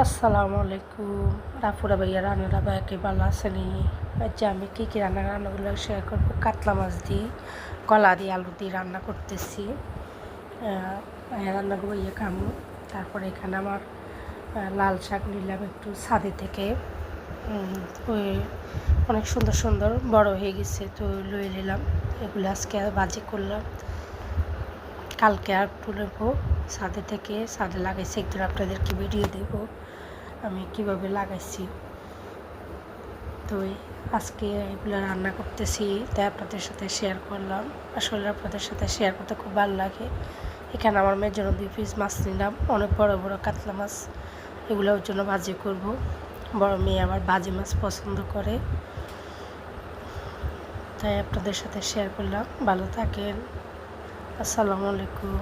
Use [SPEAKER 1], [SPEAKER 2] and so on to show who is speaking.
[SPEAKER 1] আসসালামু আলাইকুম রাফুরা ভাইয়া রান্নাটা ভাইয়াকে ভালো আসেনি। আচ্ছা আমি কী রান্নাগুলো শেয়ার করবো। কাতলা মাছ দিয়ে কলা দিয়ে আলু দিয়ে রান্না করতেছি। রান্নাগুলো ইয়ে খামো। তারপরে এখানে আমার লাল শাক নিলাম একটু ছাদে থেকে। ওই অনেক সুন্দর সুন্দর বড় হয়ে গেছে, তো লয়ে নিলাম। এগুলো আজকে ভাজি করলাম, কালকে আর একটু নেবো ছাদে থেকে। ছাদে লাগাইছি, একদিন আপনাদেরকে ভিডিও দেবো আমি কিভাবে লাগাইছি। তো আজকে এগুলো রান্না করতেছি, তাই আপনাদের সাথে শেয়ার করলাম। আসলে আপনাদের সাথে শেয়ার করতে খুব ভালো লাগে। এখানে আমার মেয়ের জন্য 2 পিস মাছ নিলাম, অনেক বড় বড় কাতলা মাছ। এগুলো ওর জন্য ভাজি করব। বড় মেয়ে আবার ভাজি মাছ পছন্দ করে, তাই আপনাদের সাথে শেয়ার করলাম। ভালো থাকেন। আসসালামু আলাইকুম।